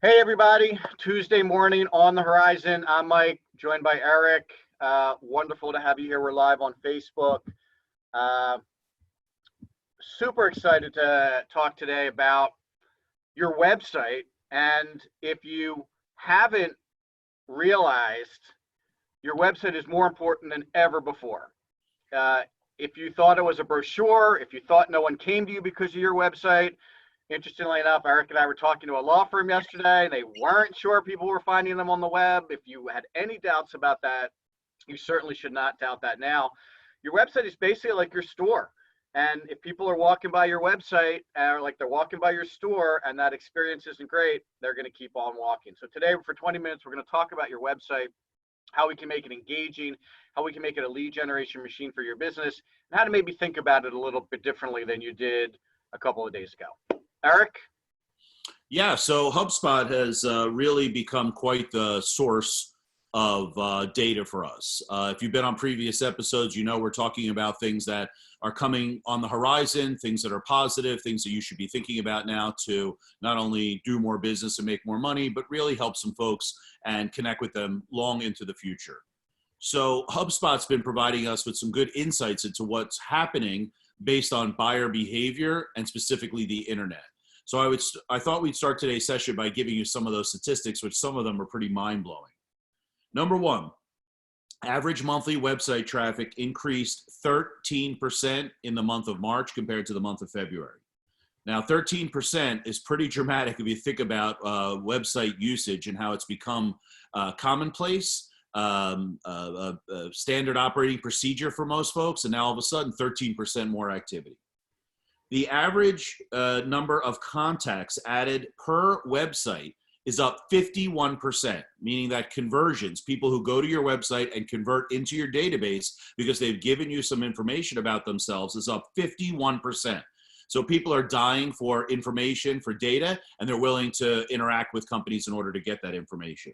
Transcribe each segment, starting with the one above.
Hey everybody, Tuesday morning on the horizon. I'm Mike, joined by Eric. Wonderful to have you here. We're live on Facebook. Uh, Super excited to talk today about your website. And if you haven't realized, your website is more important than ever before. Uh, if you thought it was a brochure, if you thought no one came to you because of your website, interestingly enough, Eric and I were talking to a law firm yesterday. They weren't sure people were finding them on the web. If you had any doubts about that, you certainly should not doubt that now. Your website is basically like your store. And if people are walking by your website or like they're walking by your store and that experience isn't great, they're going to keep on walking. So today for 20 minutes, we're going to talk about your website, how we can make it engaging, how we can make it a lead generation machine for your business, and how to maybe think about it a little bit differently than you did a couple of days ago. Eric? Yeah, so HubSpot has really become quite the source of data for us. If you've been on previous episodes, you know we're talking about things that are coming on the horizon, things that are positive, things that you should be thinking about now to not only do more business and make more money, but really help some folks and connect with them long into the future. So HubSpot's been providing us with some good insights into what's happening based on buyer behavior and specifically the internet. So I thought we'd start today's session by giving you some of those statistics, which some of them are pretty mind-blowing. Number one, average monthly website traffic increased 13% in the month of March compared to the month of February. Now, 13% is pretty dramatic if you think about website usage and how it's become commonplace, standard operating procedure for most folks, and now all of a sudden 13% more activity. The average number of contacts added per website is up 51%, meaning that conversions, people who go to your website and convert into your database because they've given you some information about themselves, is up 51%. So people are dying for information, for data, and they're willing to interact with companies in order to get that information.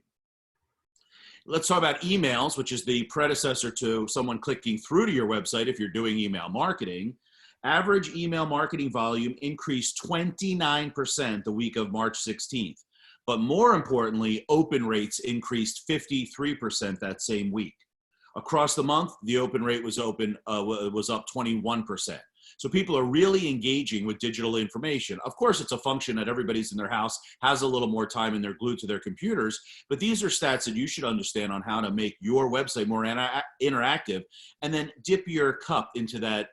Let's talk about emails, which is the predecessor to someone clicking through to your website if you're doing email marketing. Average email marketing volume increased 29% the week of March 16th. But more importantly, open rates increased 53% that same week. Across the month, the open rate was up 21%. So people are really engaging with digital information. Of course, it's a function that everybody's in their house, has a little more time, and they're glued to their computers. But these are stats that you should understand on how to make your website more interactive, and then dip your cup into that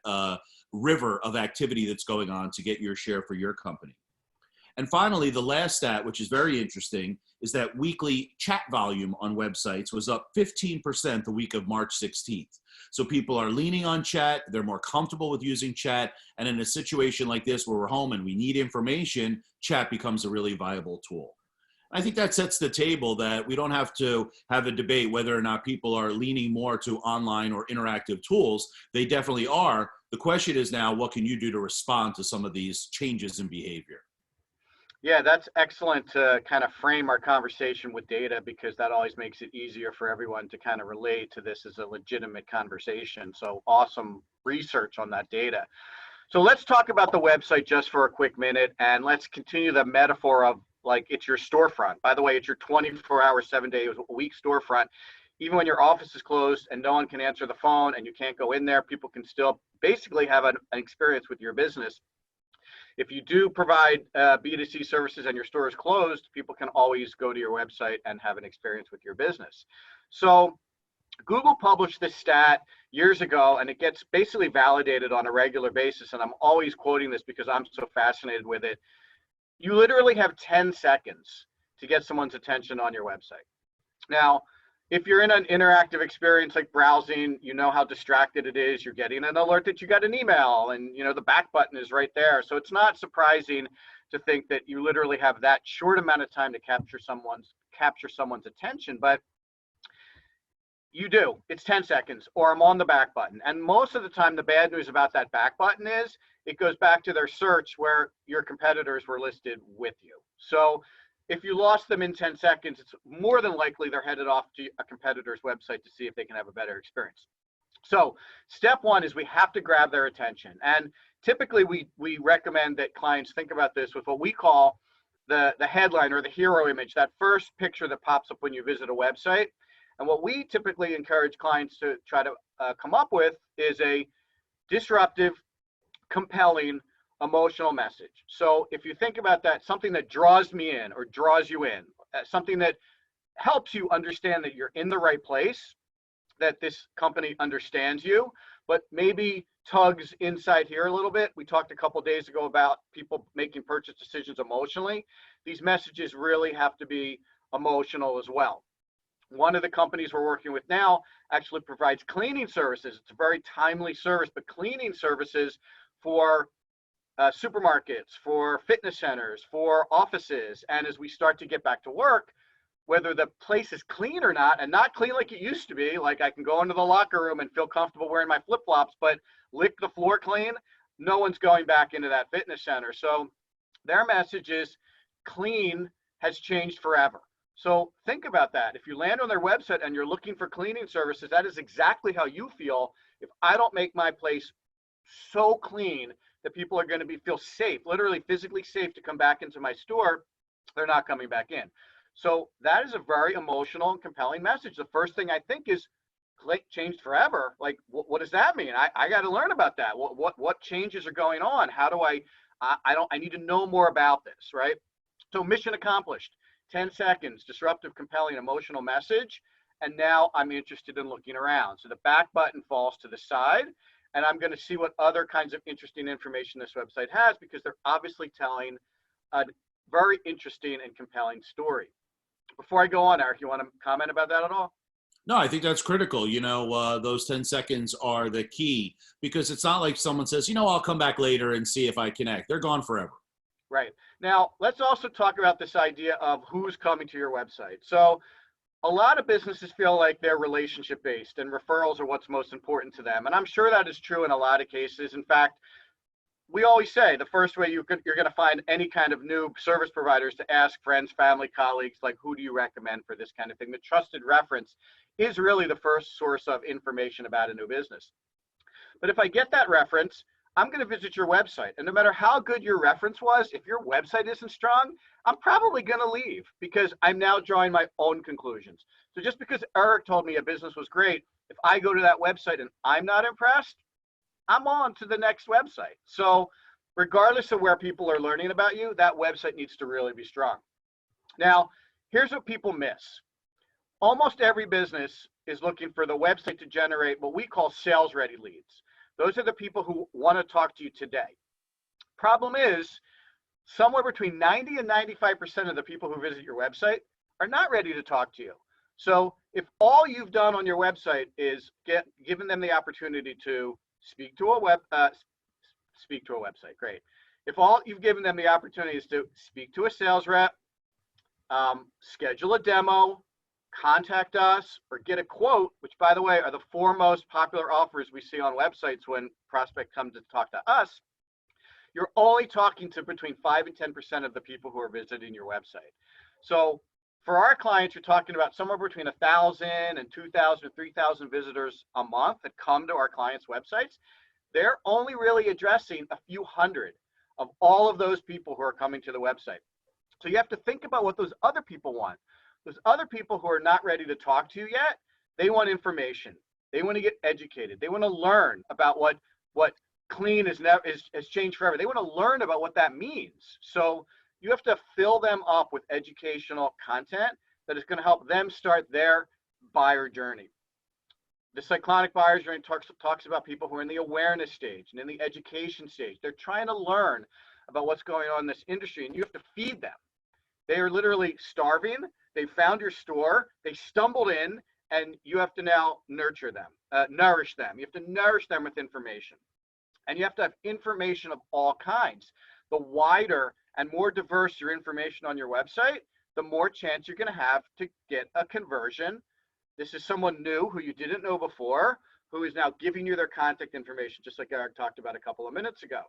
river of activity that's going on to get your share for your company. And finally, the last stat, which is very interesting, is that weekly chat volume on websites was up 15% the week of March 16th. So people are leaning on chat, they're more comfortable with using chat, and in a situation like this where we're home and we need information, chat becomes a really viable tool. I think that sets the table that we don't have to have a debate whether or not people are leaning more to online or interactive tools. They definitely are. The question is now, what can you do to respond to some of these changes in behavior? Yeah, that's excellent to kind of frame our conversation with data because that always makes it easier for everyone to kind of relate to this as a legitimate conversation. So awesome research on that data. So let's talk about the website just for a quick minute and let's continue the metaphor of like it's your storefront. By the way, it's your 24-hour, 7-day a week storefront. Even when your office is closed and no one can answer the phone and you can't go in there, people can still basically have an experience with your business. If you do provide B2C services and your store is closed, people can always go to your website and have an experience with your business. So Google published this stat years ago, and it gets basically validated on a regular basis. And I'm always quoting this because I'm so fascinated with it. You literally have 10 seconds to get someone's attention on your website. Now, if you're in an interactive experience like browsing, you know how distracted it is. You're getting an alert that you got an email and the back button is right there. So it's not surprising to think that you literally have that short amount of time to capture someone's attention, but you do. It's 10 seconds or I'm on the back button. And most of the time, the bad news about that back button is it goes back to their search where your competitors were listed with you. So if you lost them in 10 seconds, it's more than likely they're headed off to a competitor's website to see if they can have a better experience. So step one is we have to grab their attention. And typically we recommend that clients think about this with what we call the headline or the hero image, that first picture that pops up when you visit a website. And what we typically encourage clients to try to come up with is a disruptive, compelling, emotional message. So if you think about that, something that draws me in or draws you in, something that helps you understand that you're in the right place, that this company understands you, but maybe tugs inside here a little bit. We talked a couple days ago about people making purchase decisions emotionally. These messages really have to be emotional as well. One of the companies we're working with now actually provides cleaning services. It's a very timely service, but cleaning services for supermarkets, for fitness centers, for offices. And as we start to get back to work, whether the place is clean or not, and not clean like it used to be, like I can go into the locker room and feel comfortable wearing my flip-flops, but lick the floor clean, no one's going back into that fitness center. So their message is clean has changed forever. So think about that. If you land on their website and you're looking for cleaning services, that is exactly how you feel. If I don't make my place so clean that people are going to feel safe, literally physically safe to come back into my store, they're not coming back in. So that is a very emotional and compelling message. The first thing I think is changed forever. Like, what does that mean? I got to learn about that. What changes are going on? How do I need to know more about this, right? So mission accomplished. 10 seconds, disruptive, compelling, emotional message. And now I'm interested in looking around. So the back button falls to the side, and I'm going to see what other kinds of interesting information this website has, because they're obviously telling a very interesting and compelling story. Before I go on, Eric, you want to comment about that at all? No, I think that's critical. Those 10 seconds are the key, because it's not like someone says, I'll come back later and see if I connect. They're gone forever. Right. Now, let's also talk about this idea of who's coming to your website. So a lot of businesses feel like they're relationship based and referrals are what's most important to them. And I'm sure that is true in a lot of cases. In fact, we always say the first way you're going to find any kind of new service providers to ask friends, family, colleagues, like, who do you recommend for this kind of thing? The trusted reference is really the first source of information about a new business. But if I get that reference, I'm going to visit your website. And no matter how good your reference was, if your website isn't strong, I'm probably going to leave, because I'm now drawing my own conclusions. So just because Eric told me a business was great, if I go to that website and I'm not impressed, I'm on to the next website. So regardless of where people are learning about you, that website needs to really be strong. Now, here's what people miss. Almost every business is looking for the website to generate what we call sales ready leads. Those are the people who want to talk to you today. Problem is, somewhere between 90 and 95% of the people who visit your website are not ready to talk to you. So if all you've done on your website is given them the opportunity to speak to a website, great. If all you've given them the opportunity is to speak to a sales rep, schedule a demo, contact us, or get a quote, which, by the way, are the 4 most popular offers we see on websites when prospect comes to talk to us, you're only talking to between 5 and 10% of the people who are visiting your website. So for our clients, you're talking about somewhere between 1,000 and 2,000 or 3,000 visitors a month that come to our clients' websites. They're only really addressing a few hundred of all of those people who are coming to the website. So you have to think about what those other people want. Those other people who are not ready to talk to you yet, they want information. They want to get educated. They want to learn about what clean has changed forever. They want to learn about what that means. So you have to fill them up with educational content that is going to help them start their buyer journey. The cyclonic buyer's journey talks about people who are in the awareness stage and in the education stage. They're trying to learn about what's going on in this industry, and you have to feed them. They are literally starving. They found your store, they stumbled in, and you have to now nurture them, nourish them. You have to nourish them with information. And you have to have information of all kinds. The wider and more diverse your information on your website, the more chance you're going to have to get a conversion. This is someone new who you didn't know before, who is now giving you their contact information, just like Eric talked about a couple of minutes ago.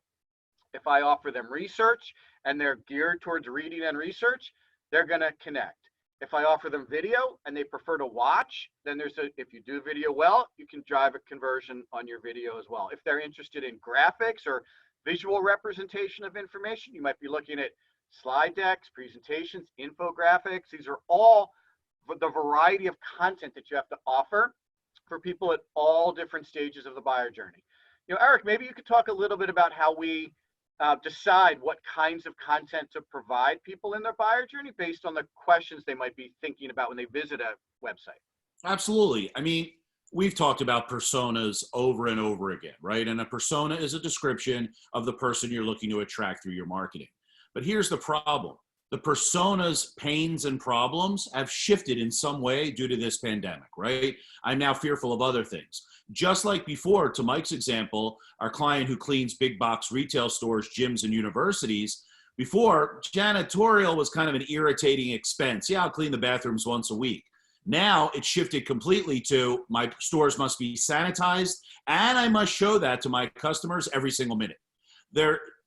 If I offer them research and they're geared towards reading and research, they're going to connect. If I offer them video and they prefer to watch, then if you do video well, you can drive a conversion on your video as well. If they're interested in graphics or visual representation of information, you might be looking at slide decks, presentations, infographics. These are all the variety of content that you have to offer for people at all different stages of the buyer journey. Eric, maybe you could talk a little bit about how we decide what kinds of content to provide people in their buyer journey based on the questions they might be thinking about when they visit a website. Absolutely. I mean, we've talked about personas over and over again, right? And a persona is a description of the person you're looking to attract through your marketing. But here's the problem. The persona's pains and problems have shifted in some way due to this pandemic, right? I'm now fearful of other things. Just like before, to Mike's example, our client who cleans big box retail stores, gyms, and universities, before, janitorial was kind of an irritating expense. Yeah, I'll clean the bathrooms once a week. Now it's shifted completely to my stores must be sanitized and I must show that to my customers every single minute.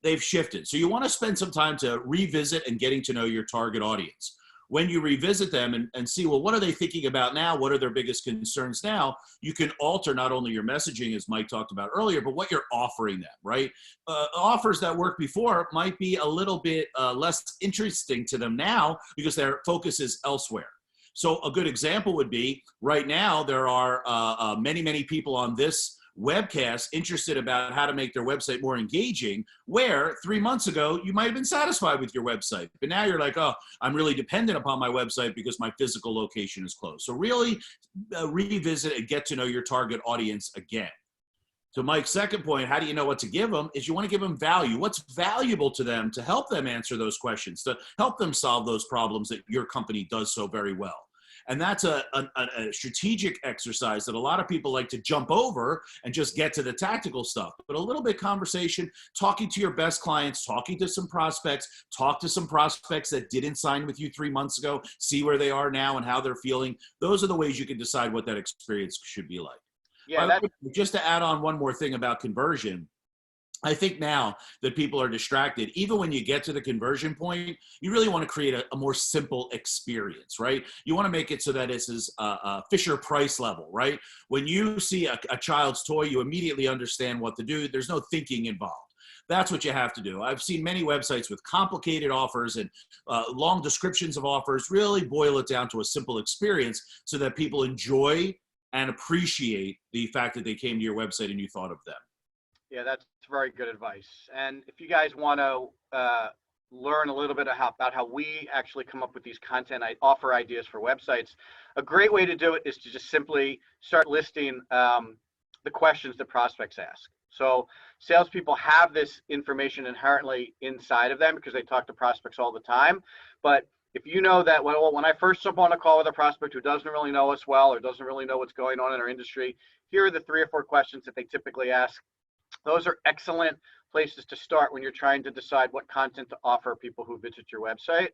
They've shifted. So you want to spend some time to revisit and getting to know your target audience. When you revisit them and see, well, what are they thinking about now? What are their biggest concerns now? You can alter not only your messaging, as Mike talked about earlier, but what you're offering them, right? Offers that worked before might be a little bit less interesting to them now because their focus is elsewhere. So a good example would be right now, there are many people on this webcast interested about how to make their website more engaging, where 3 months ago, you might have been satisfied with your website. But now you're like, oh, I'm really dependent upon my website because my physical location is closed. So really revisit and get to know your target audience again. To Mike's second point, how do you know what to give them? Is you want to give them value. What's valuable to them to help them answer those questions, to help them solve those problems that your company does so very well. And that's a strategic exercise that a lot of people like to jump over and just get to the tactical stuff. But a little bit of conversation, talking to your best clients, talking to some prospects, talk to some prospects that didn't sign with you 3 months ago, see where they are now and how they're feeling. Those are the ways you can decide what that experience should be like. Yeah, Just to add on one more thing about conversion, I think now that people are distracted, even when you get to the conversion point, you really want to create a more simple experience, right? You want to make it so that it's a Fisher Price level, right? When you see a child's toy, you immediately understand what to do. There's no thinking involved. That's what you have to do. I've seen many websites with complicated offers and long descriptions of offers. Really boil it down to a simple experience so that people enjoy and appreciate the fact that they came to your website and you thought of them. Yeah, that's very good advice. And if you guys want to learn a little bit about how we actually come up with these content, I offer ideas for websites. A great way to do it is to just simply start listing the questions that prospects ask. So salespeople have this information inherently inside of them because they talk to prospects all the time. But if you know that, well, when I first jump on a call with a prospect who doesn't really know us well or doesn't really know what's going on in our industry, here are the 3 or 4 questions that they typically ask. Those are excellent places to start when you're trying to decide what content to offer people who visit your website.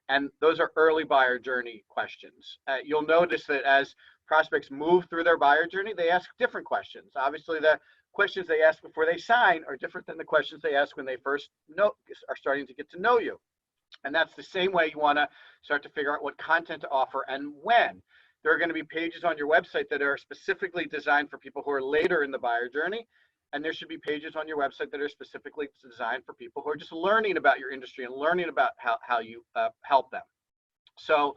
And those are early buyer journey questions. You'll notice that as prospects move through their buyer journey, they ask different questions. Obviously, the questions they ask before they sign are different than the questions they ask when they first are starting to get to know you. And that's the same way you want to start to figure out what content to offer and when. There are going to be pages on your website that are specifically designed for people who are later in the buyer journey. And there should be pages on your website that are specifically designed for people who are just learning about your industry and learning about how you help them. So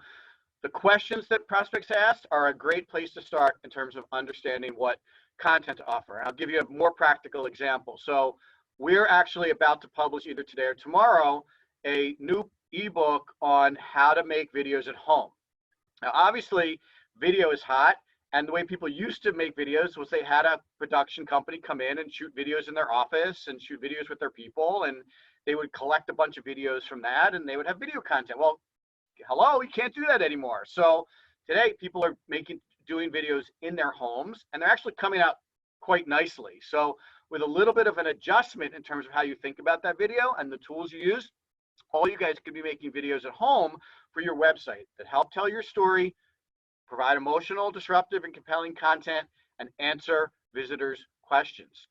the questions that prospects ask are a great place to start in terms of understanding what content to offer. I'll give you a more practical example. So we're actually about to publish either today or tomorrow a new ebook on how to make videos at home. Now, obviously, video is hot. And the way people used to make videos was they had a production company come in and shoot videos in their office and shoot videos with their people. And they would collect a bunch of videos from that and they would have video content. Well, hello, we can't do that anymore. So today people are doing videos in their homes and they're actually coming out quite nicely. So with a little bit of an adjustment in terms of how you think about that video and the tools you use, all you guys could be making videos at home for your website that help tell your story, provide emotional, disruptive, and compelling content, and answer visitors' questions.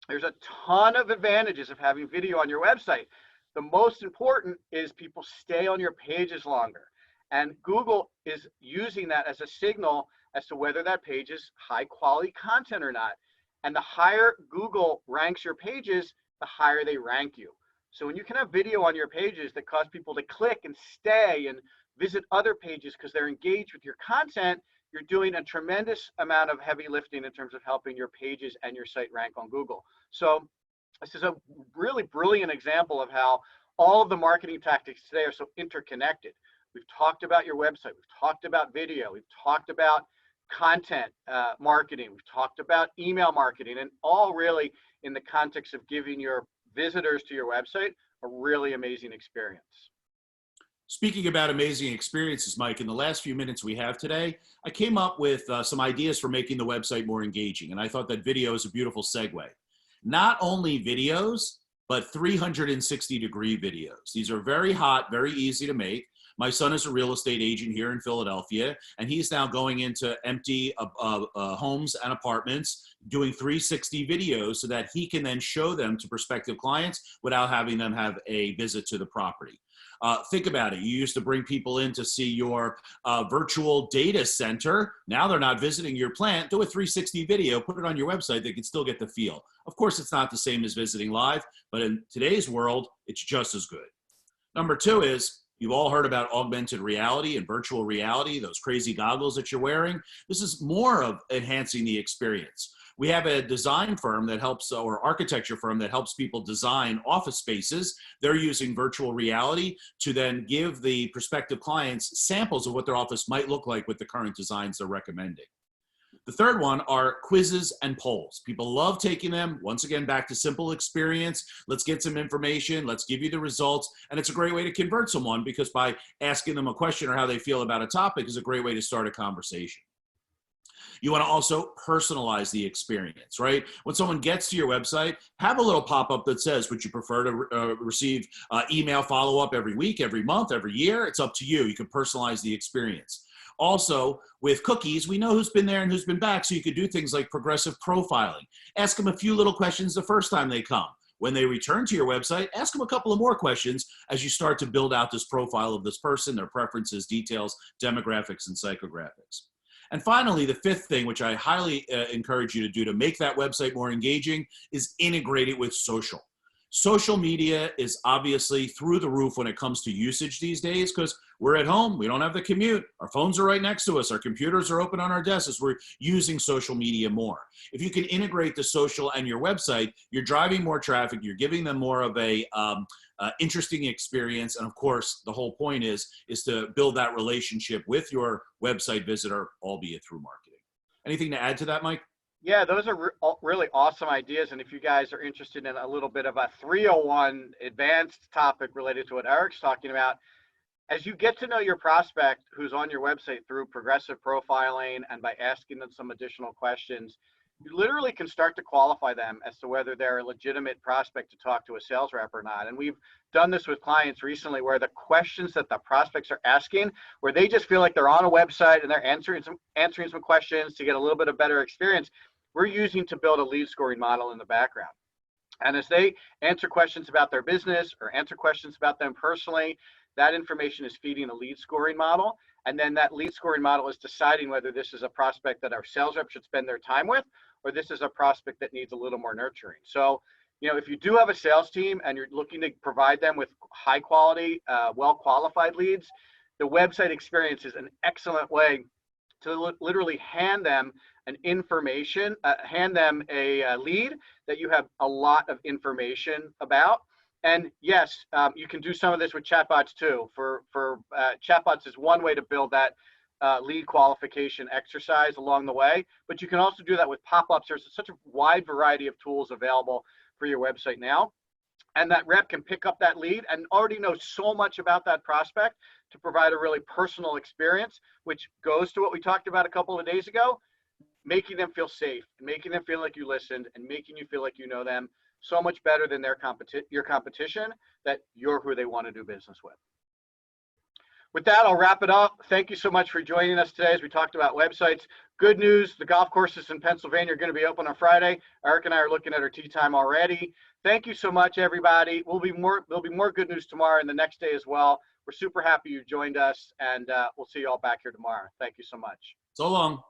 There's a ton of advantages of having video on your website. The most important is people stay on your pages longer. And Google is using that as a signal as to whether that page is high quality content or not. And the higher Google ranks your pages, the higher they rank you. So when you can have video on your pages that cause people to click and stay and visit other pages because they're engaged with your content, you're doing a tremendous amount of heavy lifting in terms of helping your pages and your site rank on Google. So this is a really brilliant example of how all of the marketing tactics today are so interconnected. We've talked about your website, we've talked about video, we've talked about content marketing, we've talked about email marketing, and all really in the context of giving your visitors to your website a really amazing experience. Speaking about amazing experiences, Mike, in the last few minutes we have today, I came up with some ideas for making the website more engaging, and I thought that video is a beautiful segue. Not only videos, but 360-degree videos. These are very hot, very easy to make. My son is a real estate agent here in Philadelphia, and he's now going into empty homes and apartments doing 360 videos so that he can then show them to prospective clients without having them have a visit to the property. Think about it. You used to bring people in to see your virtual data center. Now they're not visiting your plant. Do a 360 video, put it on your website. They can still get the feel. Of course, it's not the same as visiting live, but in today's world, it's just as good. Number two is, you've all heard about augmented reality and virtual reality, those crazy goggles that you're wearing. This is more of enhancing the experience. We have a design firm that helps, or architecture firm that helps people design office spaces. They're using virtual reality to then give the prospective clients samples of what their office might look like with the current designs they're recommending. The third one are quizzes and polls. People love taking them. Once again, back to simple experience. Let's get some information. Let's give you the results. And it's a great way to convert someone, because by asking them a question or how they feel about a topic is a great way to start a conversation. You want to also personalize the experience, right? When someone gets to your website, have a little pop-up that says, would you prefer to receive email follow-up every week, every month, every year? It's up to you. You can personalize the experience. Also, with cookies, we know who's been there and who's been back, so you could do things like progressive profiling. Ask them a few little questions the first time they come. When they return to your website, ask them a couple of more questions as you start to build out this profile of this person, their preferences, details, demographics, and psychographics. And finally, the fifth thing, which I highly encourage you to do to make that website more engaging, is integrate it with social. Social media is obviously through the roof when it comes to usage these days, because we're at home, we don't have the commute, our phones are right next to us, our computers are open on our desks as we're using social media more. If you can integrate the social and your website, you're driving more traffic, you're giving them more of a interesting experience, and of course, the whole point is to build that relationship with your website visitor, albeit through marketing. Anything to add to that, Mike? Yeah, those are really awesome ideas. And if you guys are interested in a little bit of a 301 advanced topic related to what Eric's talking about, as you get to know your prospect who's on your website through progressive profiling and by asking them some additional questions, you literally can start to qualify them as to whether they're a legitimate prospect to talk to a sales rep or not. And we've done this with clients recently where the questions that the prospects are asking, where they just feel like they're on a website and they're answering some questions to get a little bit of better experience, we're using to build a lead scoring model in the background. And as they answer questions about their business or answer questions about them personally, that information is feeding a lead scoring model. And then that lead scoring model is deciding whether this is a prospect that our sales rep should spend their time with, or this is a prospect that needs a little more nurturing. So, you know, if you do have a sales team and you're looking to provide them with high quality, well-qualified leads, the website experience is an excellent way to literally hand them an information, hand them a lead that you have a lot of information about. And yes, you can do some of this with chatbots too. Chatbots is one way to build that lead qualification exercise along the way, but you can also do that with pop-ups. There's such a wide variety of tools available for your website now. And that rep can pick up that lead and already know so much about that prospect to provide a really personal experience, which goes to what we talked about a couple of days ago, making them feel safe, making them feel like you listened, and making you feel like you know them so much better than your competition, that you're who they want to do business with. With that, I'll wrap it up. Thank you so much for joining us today as we talked about websites. Good news, the golf courses in Pennsylvania are going to be open on Friday. Eric and I are looking at our tee time already. Thank you so much, everybody. There'll be more good news tomorrow and the next day as well. We're super happy you joined us, and we'll see you all back here tomorrow. Thank you so much. So long.